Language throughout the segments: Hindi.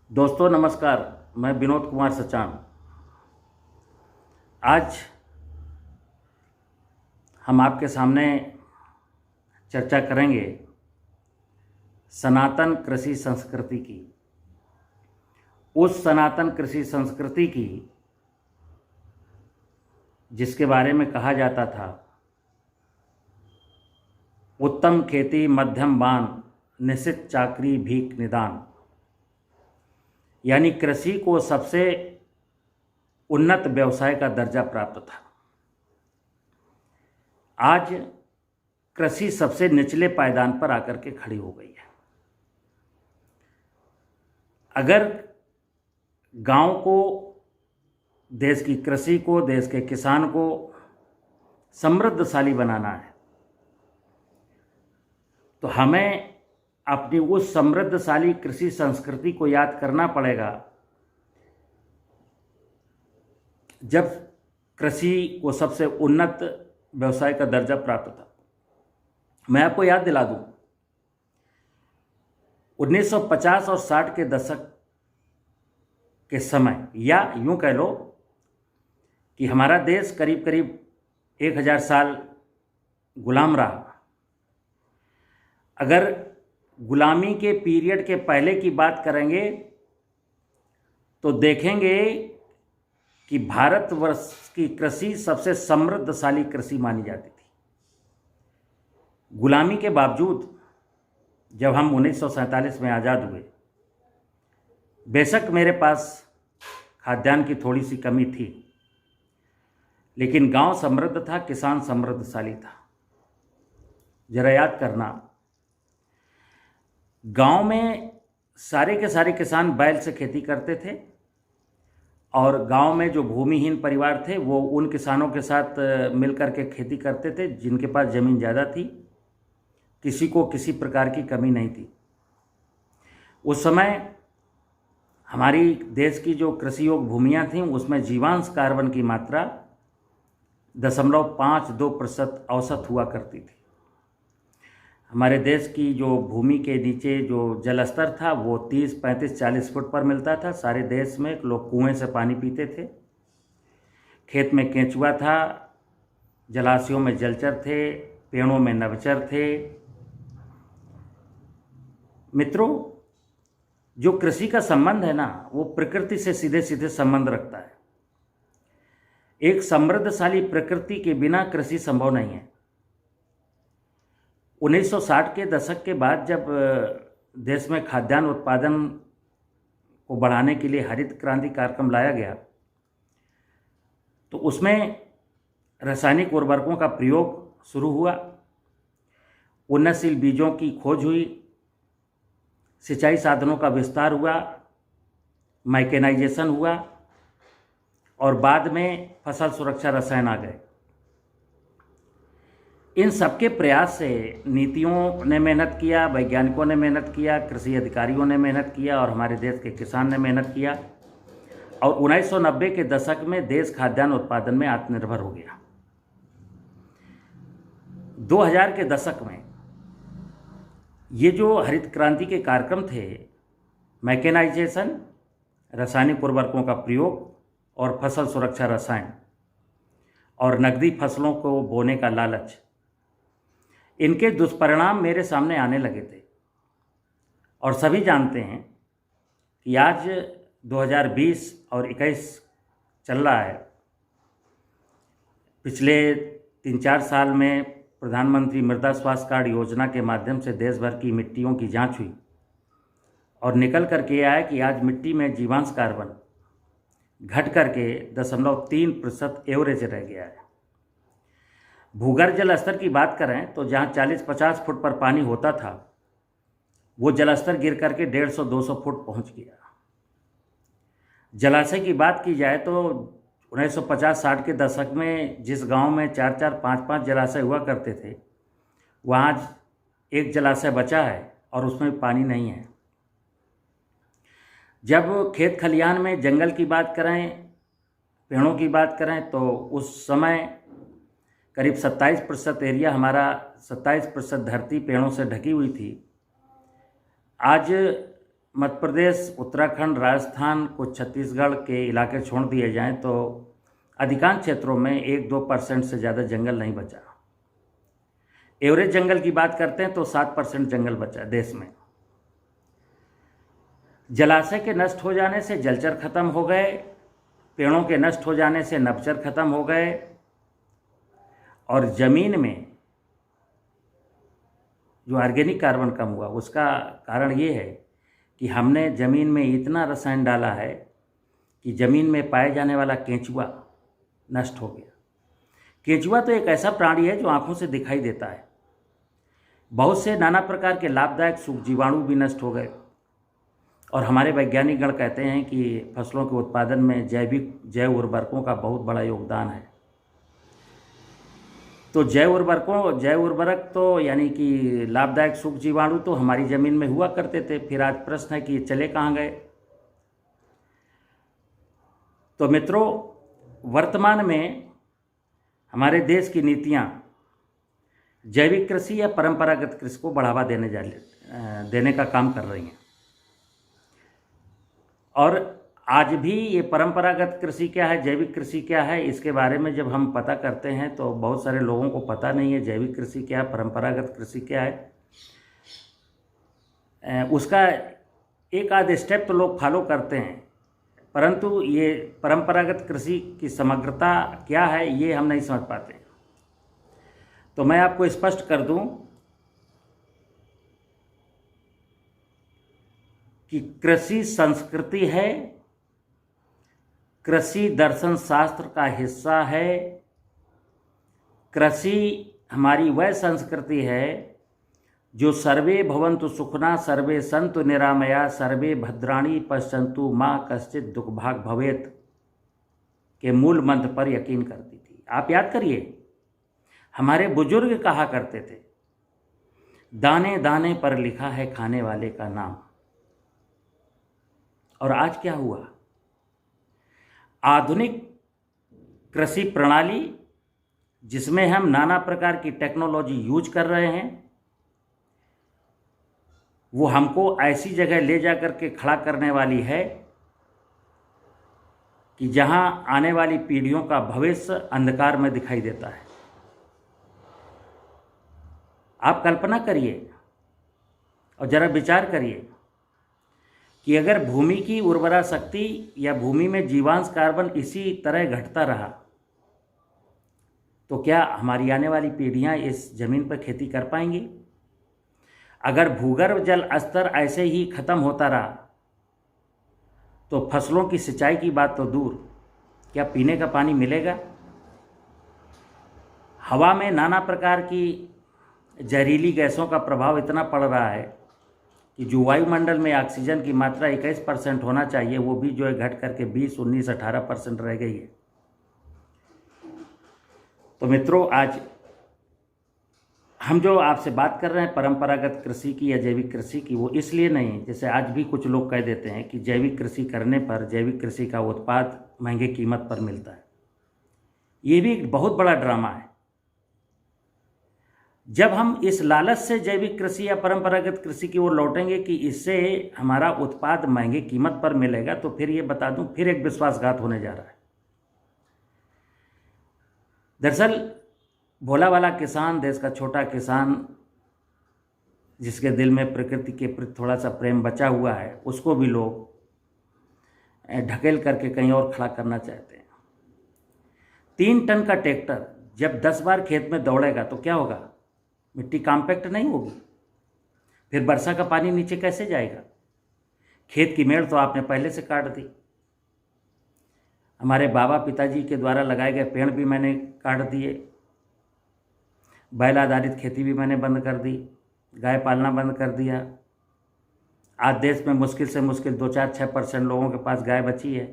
दोस्तों नमस्कार। मैं विनोद कुमार सचान। आज हम आपके सामने चर्चा करेंगे सनातन कृषि संस्कृति की। उस सनातन कृषि संस्कृति की जिसके बारे में कहा जाता था उत्तम खेती मध्यम बान निशित चाकरी भीख निदान, यानी कृषि को सबसे उन्नत व्यवसाय का दर्जा प्राप्त था। आज कृषि सबसे निचले पायदान पर आकर के खड़ी हो गई है। अगर गांव को, देश की कृषि को, देश के किसान को समृद्धशाली बनाना है तो हमें अपनी उस समृद्धशाली कृषि संस्कृति को याद करना पड़ेगा जब कृषि को सबसे उन्नत व्यवसाय का दर्जा प्राप्त था। मैं आपको याद दिला दूं, 1950 और 60 के दशक के समय, या यूं कह लो कि हमारा देश करीब करीब 1000 साल गुलाम रहा। अगर गुलामी के पीरियड के पहले की बात करेंगे तो देखेंगे कि भारतवर्ष की कृषि सबसे समृद्धशाली कृषि मानी जाती थी। गुलामी के बावजूद जब हम 1947 में आज़ाद हुए, बेशक मेरे पास खाद्यान्न की थोड़ी सी कमी थी, लेकिन गांव समृद्ध था, किसान समृद्धशाली था। जरा याद करना, गांव में सारे के सारे किसान बैल से खेती करते थे और गांव में जो भूमिहीन परिवार थे वो उन किसानों के साथ मिलकर के खेती करते थे जिनके पास ज़मीन ज़्यादा थी। किसी को किसी प्रकार की कमी नहीं थी। उस समय हमारी देश की जो कृषि योग्य भूमियाँ थीं उसमें जीवांश कार्बन की मात्रा 0.52% औसत हुआ करती थी। हमारे देश की जो भूमि के नीचे जो जल स्तर था वो 30, 35, 40 फुट पर मिलता था। सारे देश में लोग कुएं से पानी पीते थे। खेत में केंचुआ था, जलाशयों में जलचर थे, पेड़ों में नभचर थे। मित्रों, जो कृषि का संबंध है ना, वो प्रकृति से सीधे सीधे संबंध रखता है। एक समृद्धशाली प्रकृति के बिना कृषि संभव नहीं है। 1960 के दशक के बाद जब देश में खाद्यान्न उत्पादन को बढ़ाने के लिए हरित क्रांति कार्यक्रम लाया गया तो उसमें रासायनिक उर्वरकों का प्रयोग शुरू हुआ, उन्नतशील बीजों की खोज हुई, सिंचाई साधनों का विस्तार हुआ, मैकेनाइजेशन हुआ और बाद में फसल सुरक्षा रसायन आ गए। इन सबके प्रयास से नीतियों ने मेहनत किया, वैज्ञानिकों ने मेहनत किया, कृषि अधिकारियों ने मेहनत किया और हमारे देश के किसान ने मेहनत किया और 1990 के दशक में देश खाद्यान्न उत्पादन में आत्मनिर्भर हो गया। 2000 के दशक में ये जो हरित क्रांति के कार्यक्रम थे, मैकेनाइजेशन, रासायनिक उर्वरकों का प्रयोग और फसल सुरक्षा रसायन और नकदी फसलों को बोने का लालच, इनके दुष्परिणाम मेरे सामने आने लगे थे। और सभी जानते हैं कि आज 2020 और 21 चल रहा है। पिछले 3-4 साल में प्रधानमंत्री मृदा स्वास्थ्य कार्ड योजना के माध्यम से देश भर की मिट्टियों की जांच हुई और निकल करके आया कि आज मिट्टी में जीवांश कार्बन घट करके 0.3% एवरेज रह गया है। भूगर्भ जल स्तर की बात करें तो जहां 40-50 फुट पर पानी होता था वो जल स्तर गिर करके 150-200 फुट पहुंच गया। जलाशय की बात की जाए तो 1950-60 के दशक में जिस गांव में 4-4, 5-5 जलाशय हुआ करते थे वहाँ आज एक जलाशय बचा है और उसमें पानी नहीं है। जब खेत खलियान में जंगल की बात करें, पेड़ों की बात करें तो उस समय करीब 27% एरिया हमारा, 27% धरती पेड़ों से ढकी हुई थी। आज मध्य प्रदेश, उत्तराखंड, राजस्थान, कुछ छत्तीसगढ़ के इलाके छोड़ दिए जाएं तो अधिकांश क्षेत्रों में 1-2% से ज़्यादा जंगल नहीं बचा। एवरेज जंगल की बात करते हैं तो 7% जंगल बचा देश में। जलाशय के नष्ट हो जाने से जलचर खत्म हो गए, पेड़ों के नष्ट हो जाने से नभचर खत्म हो गए, और ज़मीन में जो ऑर्गेनिक कार्बन कम हुआ उसका कारण ये है कि हमने ज़मीन में इतना रसायन डाला है कि ज़मीन में पाए जाने वाला केंचुआ नष्ट हो गया। केंचुआ तो एक ऐसा प्राणी है जो आँखों से दिखाई देता है। बहुत से नाना प्रकार के लाभदायक सूक्ष्म जीवाणु भी नष्ट हो गए, और हमारे वैज्ञानिक गण कहते हैं कि फसलों के उत्पादन में जैव उर्वरकों का बहुत बड़ा योगदान है। तो जैव उर्वरक तो यानी कि लाभदायक सूक्ष्म जीवाणु तो हमारी ज़मीन में हुआ करते थे, फिर आज प्रश्न है कि चले कहाँ गए। तो मित्रों, वर्तमान में हमारे देश की नीतियाँ जैविक कृषि या परंपरागत कृषि को बढ़ावा देने का काम कर रही हैं। और आज भी ये परंपरागत कृषि क्या है, जैविक कृषि क्या है, इसके बारे में जब हम पता करते हैं तो बहुत सारे लोगों को पता नहीं है जैविक कृषि क्या है, परंपरागत कृषि क्या है। उसका एक आध स्टेप तो लोग फॉलो करते हैं, परंतु ये परंपरागत कृषि की समग्रता क्या है ये हम नहीं समझ पाते। तो मैं आपको स्पष्ट कर दूं कि कृषि संस्कृति है, कृषि दर्शन शास्त्र का हिस्सा है। कृषि हमारी वह संस्कृति है जो सर्वे भवन्तु सुखना, सर्वे सन्तु निरामया, सर्वे भद्राणि पश्यन्तु माँ कश्चित् दुःखभाग् भवेत् के मूल मंत्र पर यकीन करती थी। आप याद करिए, हमारे बुजुर्ग कहा करते थे, दाने दाने पर लिखा है खाने वाले का नाम। और आज क्या हुआ? आधुनिक कृषि प्रणाली जिसमें हम नाना प्रकार की टेक्नोलॉजी यूज कर रहे हैं, वो हमको ऐसी जगह ले जा कर के खड़ा करने वाली है कि जहां आने वाली पीढ़ियों का भविष्य अंधकार में दिखाई देता है। आप कल्पना करिए और जरा विचार करिए कि अगर भूमि की उर्वरा शक्ति या भूमि में जीवांश कार्बन इसी तरह घटता रहा तो क्या हमारी आने वाली पीढ़ियां इस जमीन पर खेती कर पाएंगी? अगर भूगर्भ जल स्तर ऐसे ही खत्म होता रहा तो फसलों की सिंचाई की बात तो दूर, क्या पीने का पानी मिलेगा? हवा में नाना प्रकार की जहरीली गैसों का प्रभाव इतना पड़ रहा है कि जो वायुमंडल में ऑक्सीजन की मात्रा 21% होना चाहिए वो भी जो है घट करके 20, 19, 18% रह गई है। तो मित्रों, आज हम जो आपसे बात कर रहे हैं परंपरागत कृषि की या जैविक कृषि की, वो इसलिए नहीं, जैसे आज भी कुछ लोग कह देते हैं कि जैविक कृषि करने पर जैविक कृषि का उत्पाद महंगे कीमत पर मिलता है। ये भी एक बहुत बड़ा ड्रामा है। जब हम इस लालच से जैविक कृषि या परंपरागत कृषि की ओर लौटेंगे कि इससे हमारा उत्पाद महंगे कीमत पर मिलेगा, तो फिर ये बता दूं, फिर एक विश्वासघात होने जा रहा है। दरअसल भोला वाला किसान, देश का छोटा किसान जिसके दिल में प्रकृति के प्रति थोड़ा सा प्रेम बचा हुआ है, उसको भी लोग ढकेल करके कहीं और खड़ा करना चाहते हैं। 3 टन का ट्रैक्टर जब 10 बार खेत में दौड़ेगा तो क्या होगा? मिट्टी कॉम्पैक्ट नहीं होगी, फिर वर्षा का पानी नीचे कैसे जाएगा? खेत की मेड़ तो आपने पहले से काट दी। हमारे बाबा पिताजी के द्वारा लगाए गए पेड़ भी मैंने काट दिए, बैल आधारित खेती भी मैंने बंद कर दी, गाय पालना बंद कर दिया। आज देश में मुश्किल से मुश्किल 2-4-6% लोगों के पास गाय बची है।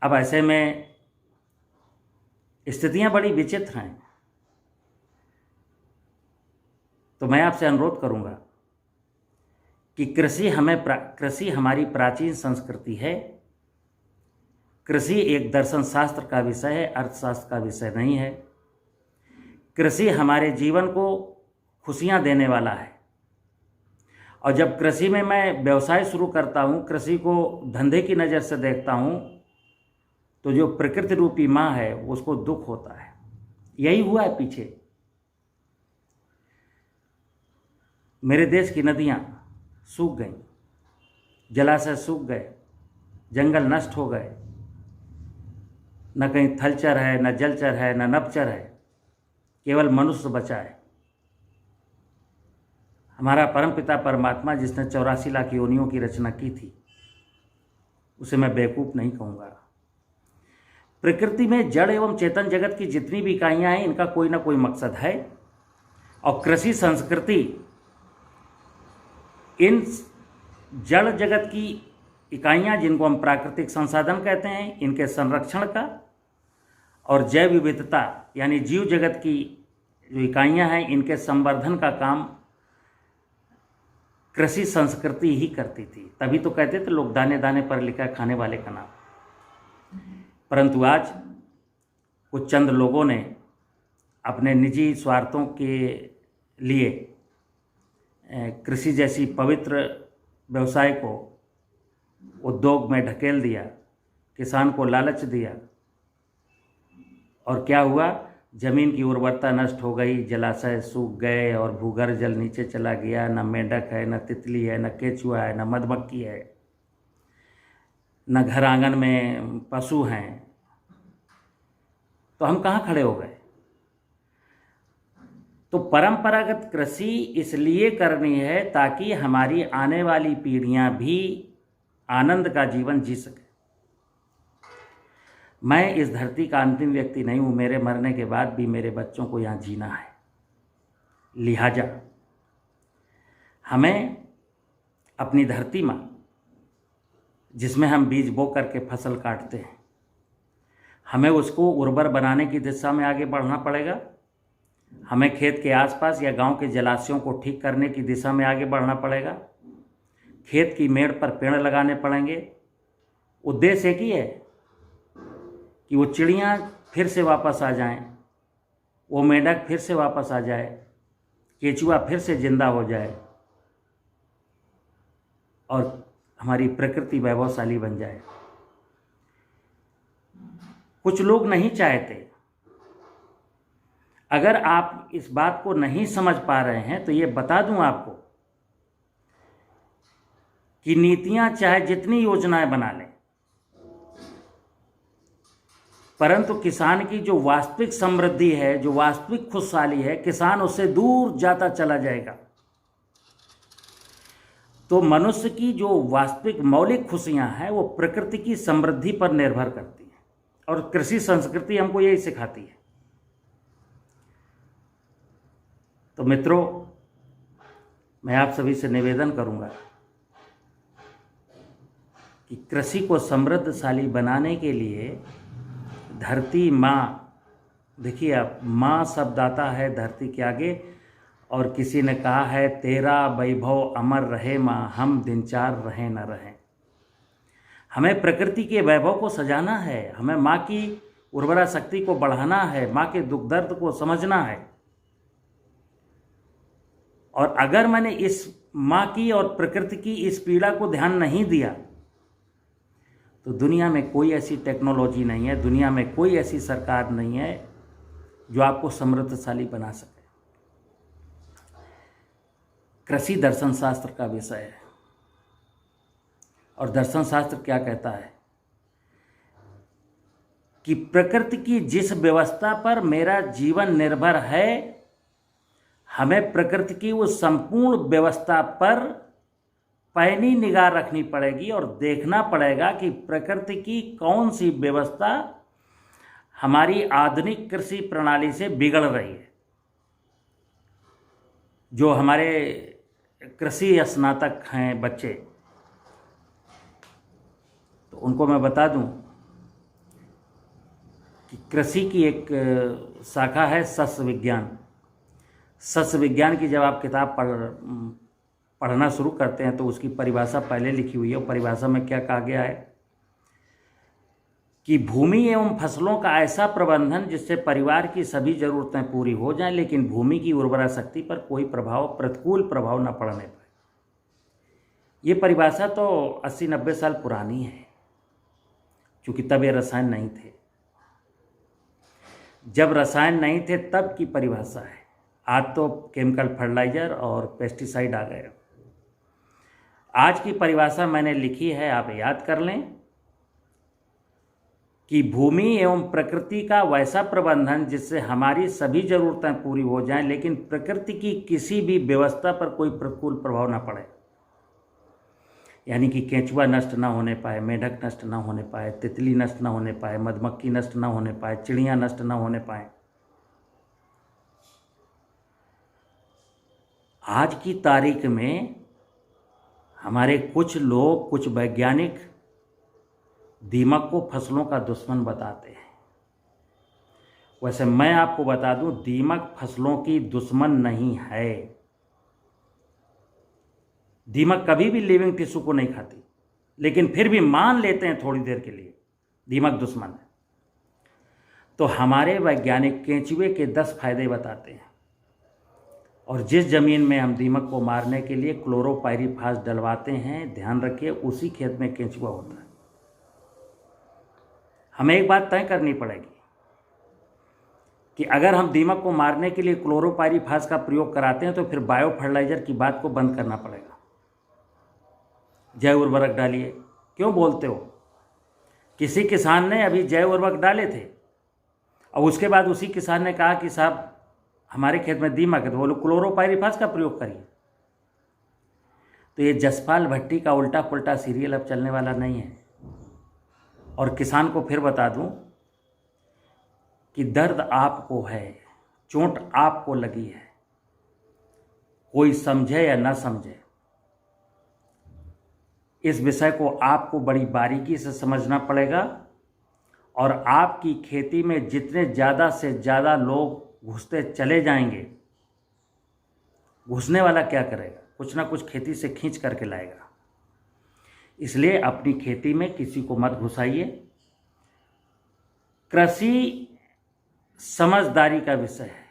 अब ऐसे में स्थितियां बड़ी विचित्र हैं। तो मैं आपसे अनुरोध करूंगा कि कृषि हमारी प्राचीन संस्कृति है। कृषि एक दर्शन शास्त्र का विषय है, अर्थशास्त्र का विषय नहीं है। कृषि हमारे जीवन को खुशियां देने वाला है और जब कृषि में मैं व्यवसाय शुरू करता हूँ, कृषि को धंधे की नज़र से देखता हूँ, तो जो प्रकृति रूपी माँ है उसको दुख होता है। यही हुआ है पीछे। मेरे देश की नदियाँ सूख गईं, जलाशय सूख गए, जंगल नष्ट हो गए, न कहीं थलचर है, न जलचर है, न नभचर है, केवल मनुष्य बचा है। हमारा परमपिता परमात्मा जिसने 84 लाख योनियों की रचना की थी, उसे मैं बेवकूफ़ नहीं कहूँगा। प्रकृति में जड़ एवं चेतन जगत की जितनी भी इकाइयाँ हैं, इनका कोई ना कोई मकसद है। और कृषि संस्कृति इन जड़ जगत की इकाइयाँ, जिनको हम प्राकृतिक संसाधन कहते हैं, इनके संरक्षण का और जैव विविधता यानी जीव जगत की जो इकाइयाँ हैं, इनके संवर्धन का काम कृषि संस्कृति ही करती थी। तभी तो कहते थे लोग दाने दाने पर लिखा है खाने वाले का नाम। परंतु आज कुछ चंद लोगों ने अपने निजी स्वार्थों के लिए कृषि जैसी पवित्र व्यवसाय को उद्योग में ढकेल दिया, किसान को लालच दिया, और क्या हुआ? ज़मीन की उर्वरता नष्ट हो गई, जलाशय सूख गए और भूगर्भ जल नीचे चला गया। न मेंढक है, न तितली है, न केचुआ है, न मधुमक्खी है, न घर आंगन में पशु हैं। तो हम कहाँ खड़े हो गए? तो परंपरागत कृषि इसलिए करनी है ताकि हमारी आने वाली पीढ़ियां भी आनंद का जीवन जी सके। मैं इस धरती का अंतिम व्यक्ति नहीं हूँ, मेरे मरने के बाद भी मेरे बच्चों को यहाँ जीना है। लिहाजा हमें अपनी धरती माँ, जिसमें हम बीज बो करके फसल काटते हैं, हमें उसको उर्वर बनाने की दिशा में आगे बढ़ना पड़ेगा। हमें खेत के आसपास या गांव के जलाशयों को ठीक करने की दिशा में आगे बढ़ना पड़ेगा। खेत की मेड़ पर पेड़ लगाने पड़ेंगे। उद्देश्य एक ही है कि वो चिड़ियाँ फिर से वापस आ जाएं, वो मेंढक फिर से वापस आ जाए, केचुआ फिर से जिंदा हो जाए और हमारी प्रकृति वैभवशाली बन जाए। कुछ लोग नहीं चाहते। अगर आप इस बात को नहीं समझ पा रहे हैं तो ये बता दूं आपको कि नीतियां चाहे जितनी योजनाएं बना लें, परंतु किसान की जो वास्तविक समृद्धि है, जो वास्तविक खुशहाली है, किसान उससे दूर जाता चला जाएगा। तो मनुष्य की जो वास्तविक मौलिक खुशियां हैं वो प्रकृति की समृद्धि पर निर्भर करती हैं, और कृषि संस्कृति हमको यही सिखाती है। तो मित्रों, मैं आप सभी से निवेदन करूंगा कि कृषि को समृद्धशाली बनाने के लिए धरती माँ, देखिए आप, माँ शब्द आता है धरती के आगे, और किसी ने कहा है तेरा वैभव अमर रहे माँ, हम दिन चार रहें न रहें। हमें प्रकृति के वैभव को सजाना है, हमें माँ की उर्वरा शक्ति को बढ़ाना है, माँ के दुख दर्द को समझना है। और अगर मैंने इस माँ की और प्रकृति की इस पीड़ा को ध्यान नहीं दिया तो दुनिया में कोई ऐसी टेक्नोलॉजी नहीं है, दुनिया में कोई ऐसी सरकार नहीं है जो आपको समृद्धशाली बना सके। कृषि दर्शन शास्त्र का विषय है, और दर्शन शास्त्र क्या कहता है कि प्रकृति की जिस व्यवस्था पर मेरा जीवन निर्भर है, हमें प्रकृति की उस संपूर्ण व्यवस्था पर पैनी निगाह रखनी पड़ेगी और देखना पड़ेगा कि प्रकृति की कौन सी व्यवस्था हमारी आधुनिक कृषि प्रणाली से बिगड़ रही है। जो हमारे कृषि स्नातक हैं बच्चे, तो उनको मैं बता दूं कि कृषि की एक शाखा है सस्य विज्ञान। सस्य विज्ञान की जब आप किताब पढ़ना शुरू करते हैं तो उसकी परिभाषा पहले लिखी हुई है। परिभाषा में क्या कहा गया है कि भूमि एवं फसलों का ऐसा प्रबंधन जिससे परिवार की सभी जरूरतें पूरी हो जाएं, लेकिन भूमि की उर्वरा शक्ति पर कोई प्रतिकूल प्रभाव न पड़ने पाए। ये परिभाषा तो 80-90 साल पुरानी है, क्योंकि तब ये रसायन नहीं थे। जब रसायन नहीं थे तब की परिभाषा है। आज तो केमिकल फर्टिलाइजर और पेस्टिसाइड आ गए। आज की परिभाषा मैंने लिखी है, आप याद कर लें कि भूमि एवं प्रकृति का वैसा प्रबंधन जिससे हमारी सभी ज़रूरतें पूरी हो जाएं, लेकिन प्रकृति की किसी भी व्यवस्था पर कोई प्रतिकूल प्रभाव ना पड़े। यानी कि केंचुआ नष्ट ना होने पाए, मेढक नष्ट ना होने पाए, तितली नष्ट ना होने पाए, मधुमक्खी नष्ट ना होने पाए, चिड़ियाँ नष्ट ना होने पाए। आज की तारीख में हमारे कुछ लोग, कुछ वैज्ञानिक दीमक को फसलों का दुश्मन बताते हैं। वैसे मैं आपको बता दूं, दीमक फसलों की दुश्मन नहीं है। दीमक कभी भी लिविंग टिश्यू को नहीं खाती, लेकिन फिर भी मान लेते हैं थोड़ी देर के लिए दीमक दुश्मन है। तो हमारे वैज्ञानिक केंचुए के 10 फायदे बताते हैं, और जिस ज़मीन में हम दीमक को मारने के लिए क्लोरोपाइरीफास डलवाते हैं, ध्यान रखिए उसी खेत में केंचुआ होता है। हमें एक बात तय करनी पड़ेगी कि अगर हम दीमक को मारने के लिए क्लोरोपाइरीफास का प्रयोग कराते हैं तो फिर बायो फर्टिलाइजर की बात को बंद करना पड़ेगा। जैव उर्वरक डालिए, क्यों बोलते हो? किसी किसान ने अभी जैव उर्वरक डाले थे और उसके बाद उसी किसान ने कहा कि साहब हमारे खेत में दीमक है, तो बोलो क्लोरोपाइरीफास का प्रयोग करिए। तो ये जसपाल भट्टी का उल्टा पुल्टा सीरियल अब चलने वाला नहीं है। और किसान को फिर बता दूं कि दर्द आपको है, चोट आपको लगी है, कोई समझे या ना समझे, इस विषय को आपको बड़ी बारीकी से समझना पड़ेगा। और आपकी खेती में जितने ज़्यादा से ज़्यादा लोग घुसते चले जाएंगे, घुसने वाला क्या करेगा? कुछ ना कुछ खेती से खींच करके लाएगा। इसलिए अपनी खेती में किसी को मत घुसाइए। कृषि समझदारी का विषय है,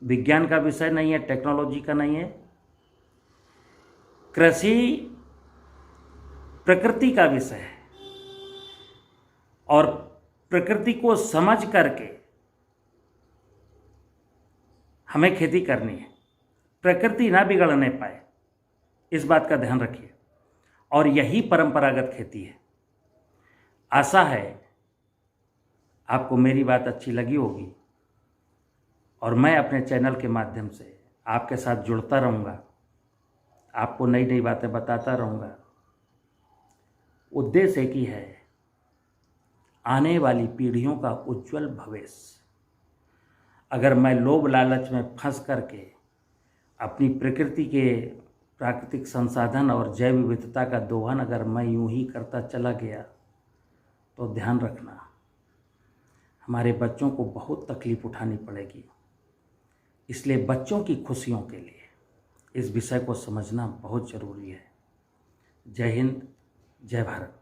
विज्ञान का विषय नहीं है, टेक्नोलॉजी का नहीं है। कृषि प्रकृति का विषय है, और प्रकृति को समझ करके हमें खेती करनी है। प्रकृति ना बिगड़ने पाए, इस बात का ध्यान रखिए। और यही परंपरागत खेती है। आशा है आपको मेरी बात अच्छी लगी होगी, और मैं अपने चैनल के माध्यम से आपके साथ जुड़ता रहूँगा, आपको नई नई बातें बताता रहूँगा। उद्देश्य एक ही है, आने वाली पीढ़ियों का उज्जवल भविष्य। अगर मैं लोभ लालच में फंस करके अपनी प्रकृति के प्राकृतिक संसाधन और जैव विविधता का दोहन अगर मैं यूं ही करता चला गया, तो ध्यान रखना हमारे बच्चों को बहुत तकलीफ उठानी पड़ेगी। इसलिए बच्चों की खुशियों के लिए इस विषय को समझना बहुत ज़रूरी है। जय हिंद, जय भारत।